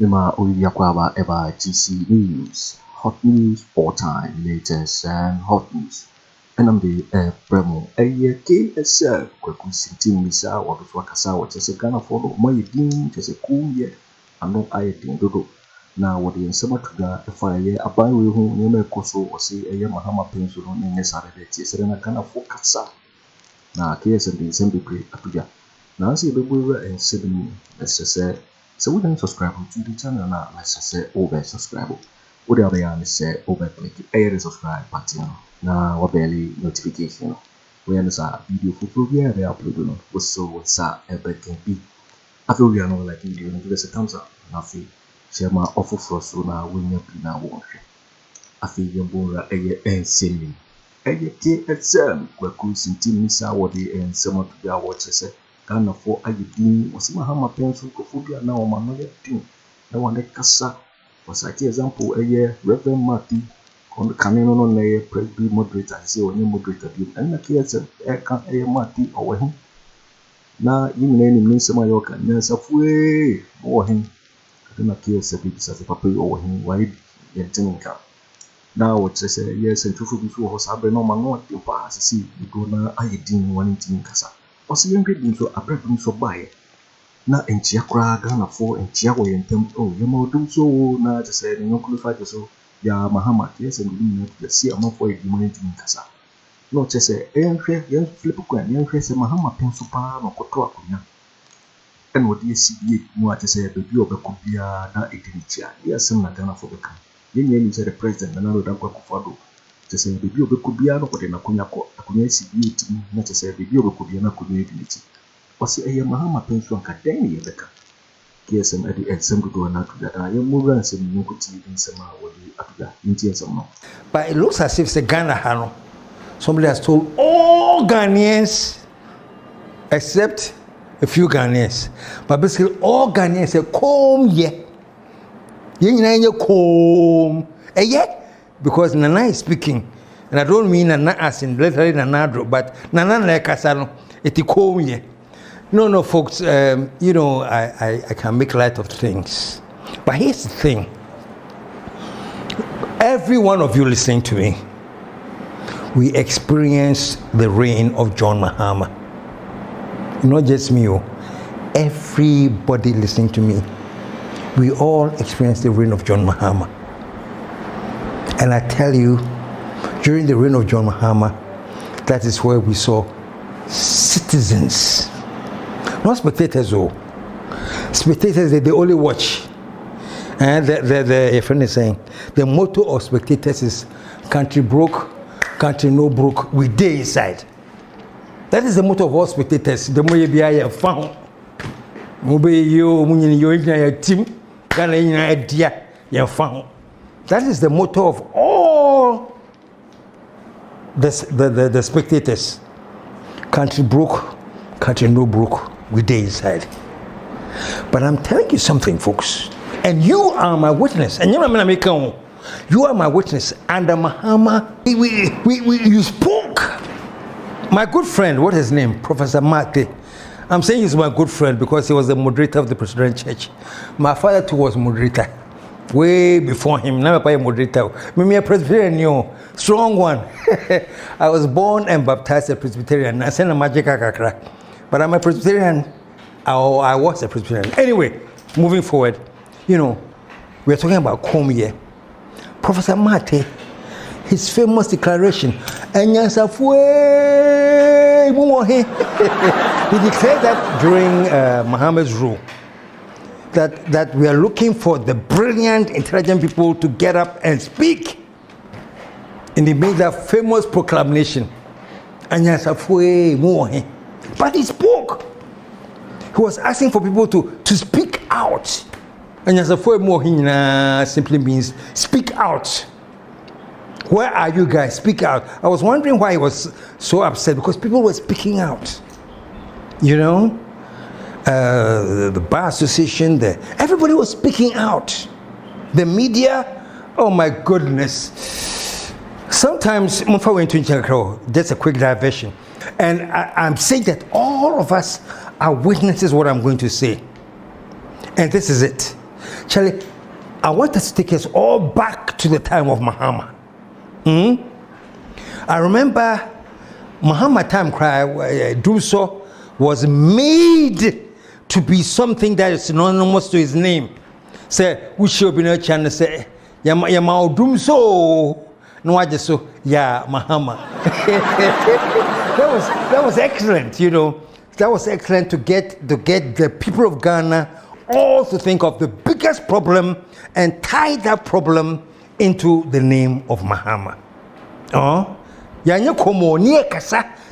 Nima Uyakwaba Eba GC News, hot news, all time, latest and hot news. And I'm the Premo, KSM, Kweku Sinti Misa, or the Wakasa, what is a Ghana follow, my dean, just a cool yet, and no I think dodo. Now, what the summer to the fire, a buy with whom you may coso or say a Mahama pencil on in Saturday, Serena Ghana for Kasa. Now, KSM the Assembly Apuja. Now, see the Bulla and 7, let's just say. So we don't subscribe to the channel now. Let's just say over subscribe. What the other say over click a subscribe button. Now what barely notification. We understand video for via the upload on. What's up? Ever can be. I feel we are not like video. Give us a thumbs up. Nothing. Share my offer for so now when you be now watching. I feel your boy and sending. KSM Kweku Sinti Misa what the and some of the watchers say. Ghana for Agyapong was Mahama pencil Kojo now man no thing. No one kasa was like example Rev Martey on the canon on a press be moderator say on moderator and the KSM Martey or him. Now you name me some Mayoka nurse of way or him. I don't KSM as a papa or him why getting cap. Now what say yes and 2 was happening no man not to pass see you go now Agyapong 1 kasa. Osi yenge binso abrebin so bae na enchia kra Ghana for enchia wo yentem oh yemo dum so na je say no qualify so ya Mahama yes and we need to see am for humanity kasa no che say enhwe yen flip kwan enhwe say Mahama penso pa no koto akonya en wodi CBA no che say be bi obekobia na edinitia yes na Ghana for beka yen yen say the president na no da Akufo-Addo just say baby obekobia no kode na konya ko akonya CBA tim na just say baby obekobia na konya ediniti wasi eye Mahama penso anka den ye beka KSM adi exam do na to that ye mo ran sem no kuti nsema wodi atuga nti ensem no. But it looks as if the Ghana hano somebody has told all Ghanaians except a few Ghanaians, but basically all Ghanaians say come ye nyina ye come yet. Because Nana is speaking, and I don't mean Nana as in literally Nana, but Nana like Kasano, etikoye. No, folks. You know, I can make light of things, but here's the thing. Every one of you listening to me, we experienced the reign of John Mahama. Not just me, everybody listening to me, we all experienced the reign of John Mahama. And I tell you, during the reign of John Mahama, that is where we saw citizens, not spectators, though. Spectators, they only watch. And your friend is saying, the motto of spectators is country broke, country no broke, we day inside. That is the motto of all spectators. The more you be a found, you team, you found. That is the motto of all the spectators. Country broke, country no broke, we day inside. But I'm telling you something, folks, and you are my witness. And you are my witness. Under Mahama, you spoke. My good friend, what is his name? Professor Martey. I'm saying he's my good friend because he was the moderator of the President Church. My father too was moderator. Way before him, now I'm a moderator. Me a Presbyterian, strong one. I was born and baptized a Presbyterian. I sent a magic kakra, but I'm a Presbyterian. I was a Presbyterian. Anyway, moving forward, you know, we're talking about Komye. Professor Martey, his famous declaration, he declared that during Mahama's rule. That we are looking for the brilliant, intelligent people to get up and speak. And he made that famous proclamation. But he spoke. He was asking for people to speak out. And simply means speak out. Where are you guys? Speak out. I was wondering why he was so upset, because people were speaking out. You know? The Bar Association, everybody was speaking out. The media, oh my goodness. Sometimes, just a quick diversion. And I'm saying that all of us are witnesses what I'm going to say. And this is it. Charlie, I want us to take us all back to the time of Mahama. I remember Mahama time cry, do so was made to be something that is synonymous to his name. Say, we should be no chance say, Yama dum so. No, I just so, yeah, Mahama. that was excellent, you know. That was excellent to get the people of Ghana all to think of the biggest problem and tie that problem into the name of Mahama.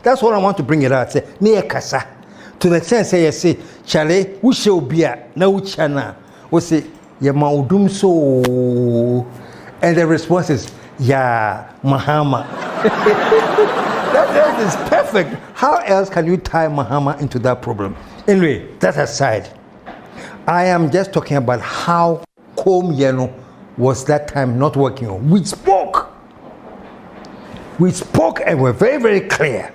That's what I want to bring it out. Say, near kasa. To the sense, say, Chale, we shall be a no chana. We say, Yamaudum so. And the response is, yeah, Mahama. that is perfect. How else can you tie Mahama into that problem? Anyway, that aside, I am just talking about how Kom was that time not working on. We spoke and were very, very clear.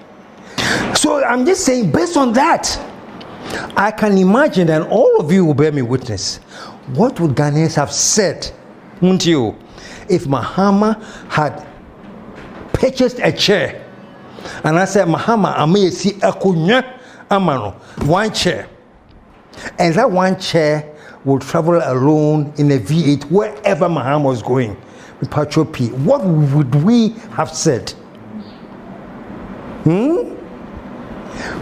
So I'm just saying, based on that, I can imagine, and all of you will bear me witness, what would Ghanaians have said, wouldn't you, if Mahama had purchased a chair, and I said, Mahama, I may see akunya amano, one chair, and that one chair would travel alone in a V8 wherever Mahama was going with Patrol P. What would we have said?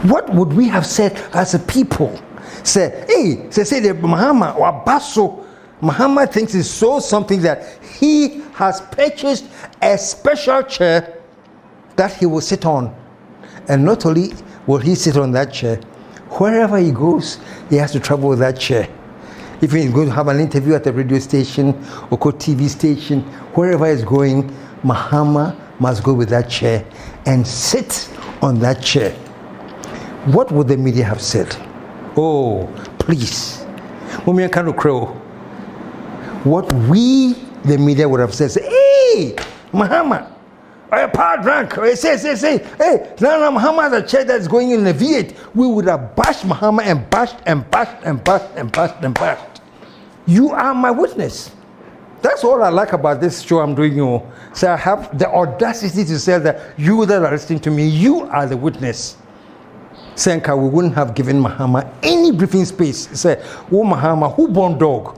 What would we have said as a people? Say, hey, say the Mahama or Basso. Mahama thinks it's so something that he has purchased a special chair that he will sit on. And not only will he sit on that chair, wherever he goes, he has to travel with that chair. If he's going to have an interview at a radio station or TV station, wherever he's going, Mahama must go with that chair and sit on that chair. What would the media have said? Oh, please. What we, the media, would have said, hey, Mahama, a power drunk. Say, hey, no, Mahama has a chair that's going in the V8. We would have bashed Mahama and bashed. You are my witness. That's all I like about this show I'm doing. So I have the audacity to say that you that are listening to me, you are the witness. Senka, we wouldn't have given Mahama any briefing space. Say, oh Mahama, who born dog?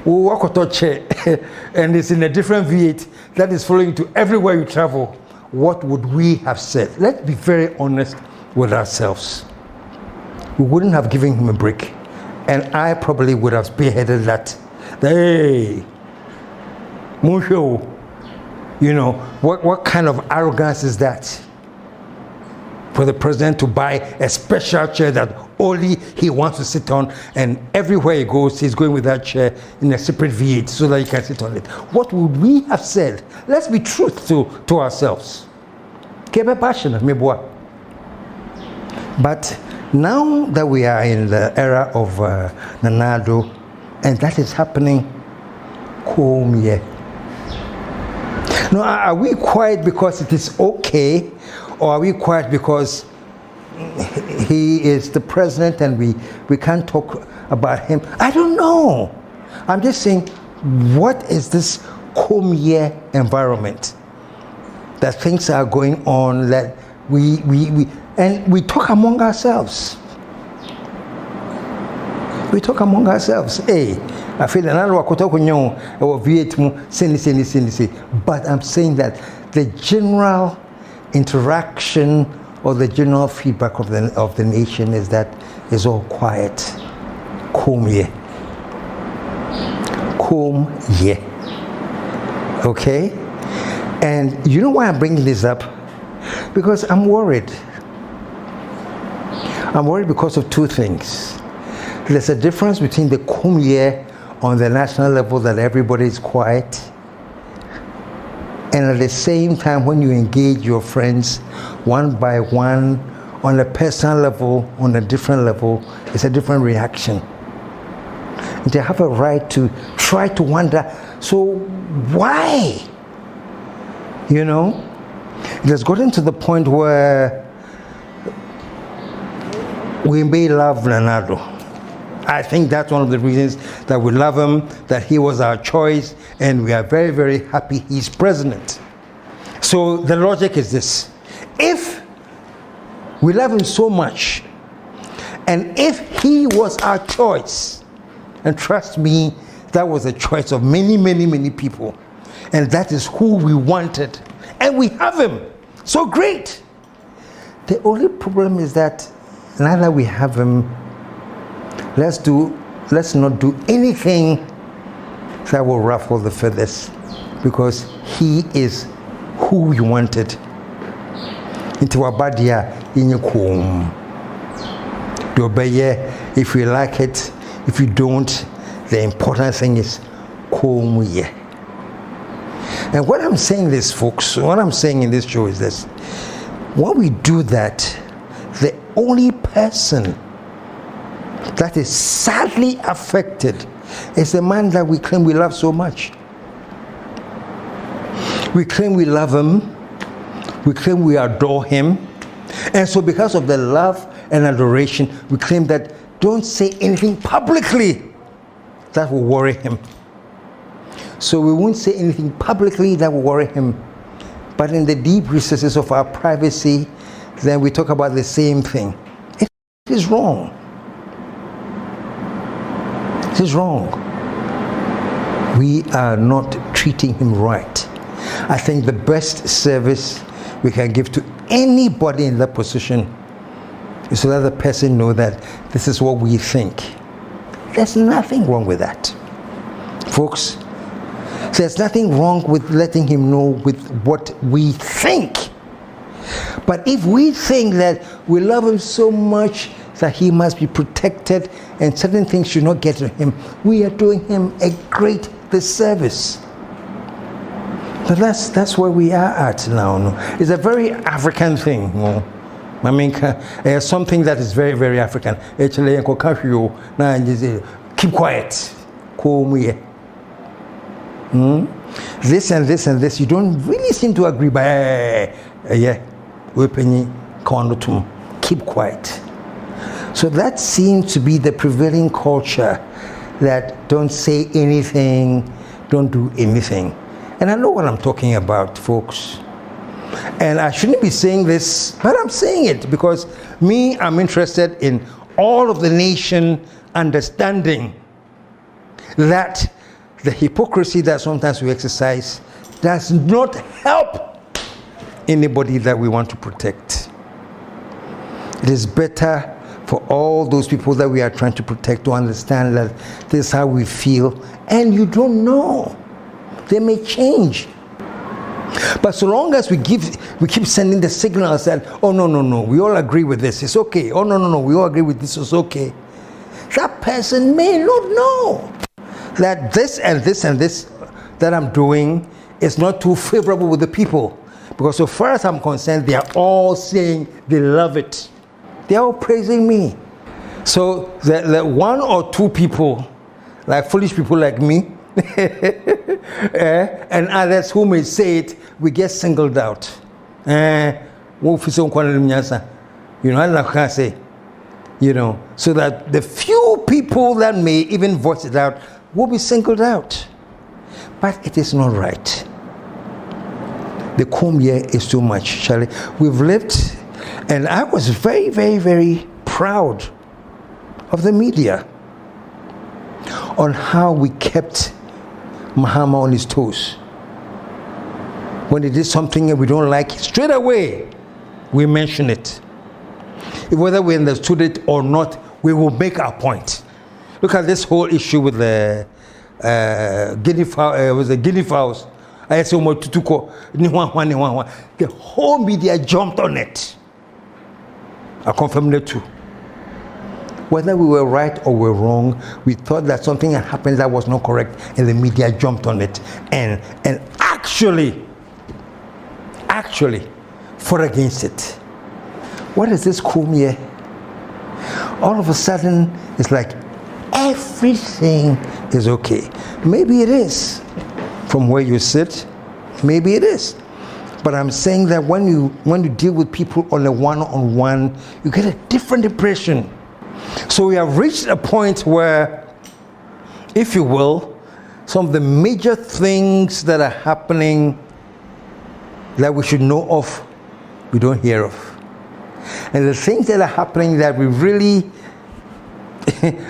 Oh, Akoto chair, and it's in a different V8 that is following to everywhere you travel. What would we have said? Let's be very honest with ourselves. We wouldn't have given him a break, and I probably would have spearheaded that. Hey, Musho, you know, what kind of arrogance is that? For the president to buy a special chair that only he wants to sit on, and everywhere he goes, he's going with that chair in a separate V8 so that he can sit on it. What would we have said? Let's be truthful to ourselves. But now that we are in the era of Nanado, and that is happening, now, are we quiet because it is okay? Or are we quiet because he is the president and we can't talk about him? I don't know. I'm just saying, what is this Komye environment? That things are going on that we talk among ourselves. We talk among ourselves. Hey, I feel another Akoto or V8, but I'm saying that the general interaction or the general feedback of the nation is that it's all quiet. Komye. Okay? And you know why I'm bringing this up? Because I'm worried. I'm worried because of two things. There's a difference between the Komye on the national level that everybody is quiet, and at the same time when you engage your friends one by one on a personal level, on a different level, it's a different reaction. They have a right to try to wonder, so why? You know, it has gotten to the point where we may love Nanado, I think that's one of the reasons that we love him, that he was our choice, and we are very, very happy he's president. So the logic is this. If we love him so much, and if he was our choice, and trust me, that was a choice of many, many, many people, and that is who we wanted, and we have him, so great. The only problem is that now that we have him, let's not do anything that will ruffle the feathers, because he is who we wanted. Into Abadia in your home. If you like it, if you don't, the important thing is come here. And what I'm saying this, folks, what I'm saying in this show is this. When we do that, the only person that is sadly affected is the man that we claim we love so much. We claim we love him. We claim we adore him. And so because of the love and adoration, we claim that don't say anything publicly that will worry him. So we won't say anything publicly that will worry him. But in the deep recesses of our privacy, then we talk about the same thing. It is wrong. It is wrong. We are not treating him right. I think the best service we can give to anybody in that position is to let the person know that this is what we think. There's nothing wrong with that. Folks, there's nothing wrong with letting him know with what we think. But if we think that we love him so much that he must be protected and certain things should not get to him, we are doing him a great disservice. But that's where we are at now. No? It's a very African thing. No? I mean, something that is very, very African. Actually, keep quiet. This and this and this, you don't really seem to agree. But keep quiet. So that seems to be the prevailing culture, that don't say anything, don't do anything. And I know what I'm talking about, folks. And I shouldn't be saying this, but I'm saying it because I'm interested in all of the nation understanding that the hypocrisy that sometimes we exercise does not help anybody that we want to protect. It is better for all those people that we are trying to protect to understand that this is how we feel, and you don't know. They may change. But so long as we keep sending the signals that, oh no, we all agree with this, it's okay. Oh no, we all agree with this, it's okay. That person may not know that this and this and this that I'm doing is not too favorable with the people. Because so far as I'm concerned, they are all saying they love it. They are all praising me. So the one or two people, like foolish people like me, and others who may say it, we get singled out. You know, I can't say, so that the few people that may even voice it out will be singled out. But it is not right. The comb here is too much, Charlie. We've lived, and I was very, very, very proud of the media on how we kept Mahama on his toes. When he did something and we don't like it, straight away we mention it. Whether we understood it or not, we will make our point. Look at this whole issue with the guinea fowls. The whole media jumped on it. I confirm that too. Whether we were right or were wrong, we thought that something had happened that was not correct, and the media jumped on it and actually fought against it. What is this comb here? All of a sudden, it's like everything is okay. Maybe it is from where you sit. Maybe it is. But I'm saying that when you deal with people on a one-on-one, you get a different impression. So we have reached a point where, if you will, some of the major things that are happening that we should know of, we don't hear of. And the things that are happening that we really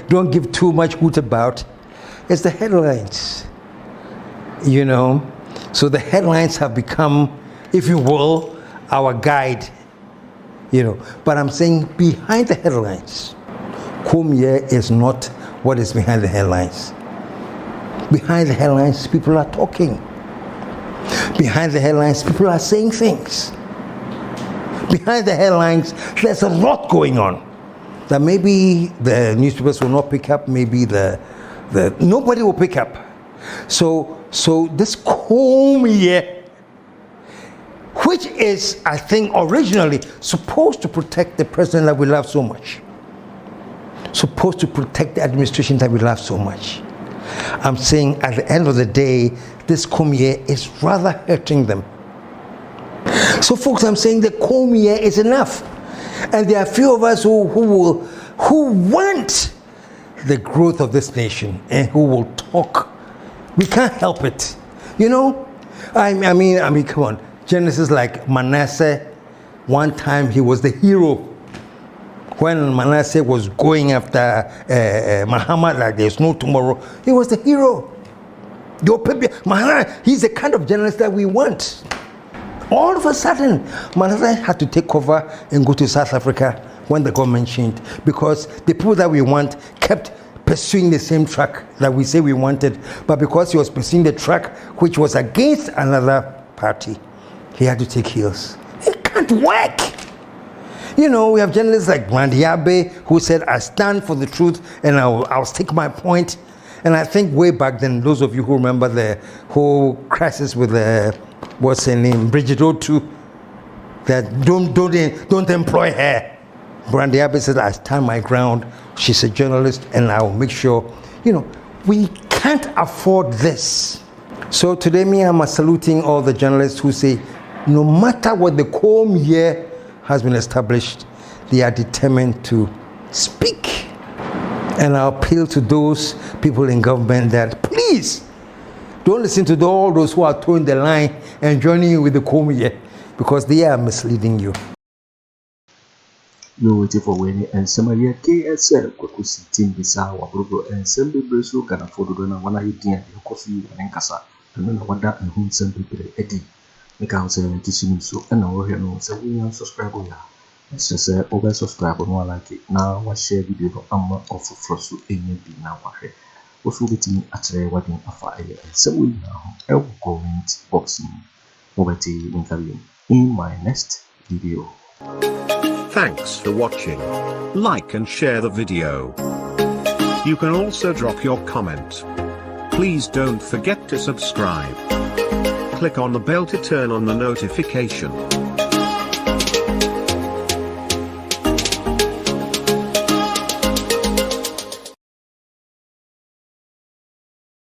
don't give too much hoot about is the headlines. You know, so the headlines have become, if you will, our guide. You know, but I'm saying behind the headlines, Kumye is not what is behind the headlines. Behind the headlines, people are talking. Behind the headlines, people are saying things. Behind the headlines, there's a lot going on that maybe the newspapers will not pick up, maybe the nobody will pick up. So this Kumye, which is, I think, originally supposed to protect the president that we love so much, supposed to protect the administration that we love so much. I'm saying at the end of the day, this Kumye is rather hurting them. So folks, I'm saying the Kumye is enough. And there are a few of us who want the growth of this nation and who will talk. We can't help it. You know? I mean, come on. Genesis, like Manasseh, one time he was the hero. When Manasseh was going after Muhammad, like there's no tomorrow, he was the hero. He's the kind of journalist that we want. All of a sudden, Manasseh had to take cover and go to South Africa when the government changed, because the people that we want kept pursuing the same track that we say we wanted, but because he was pursuing the track which was against another party, he had to take heels. It can't work. You know, we have journalists like Brandiabe who said, I stand for the truth and I'll stick my point. And I think way back then, those of you who remember the whole crisis with what's her name, Bridget O2, that don't employ her. Brandiabe said, I stand my ground. She's a journalist and I will make sure, you know, we can't afford this. So today, I'm saluting all the journalists who say, no matter what the Kumye has been established, they are determined to speak. And I appeal to those people in government that please don't listen to all those who are towing the line and joining you with the Kumye, because they are misleading you. No waiting for when and somebody KSM Kweku sitting beside our brother and some people so can afford to know when I eat coffee and kasa and then what that and whom some people eddie. Make out saying to see so and our here no so we are subscribing. Let's just say over subscribe on one like it now. What share video no amma of frosu any be now. What will be to me at a wedding of fire and so we now I'll comment boxing over to interview in my next video. Thanks for watching. Like and share the video. You can also drop your comment. Please don't forget to subscribe. Click on the bell to turn on the notification.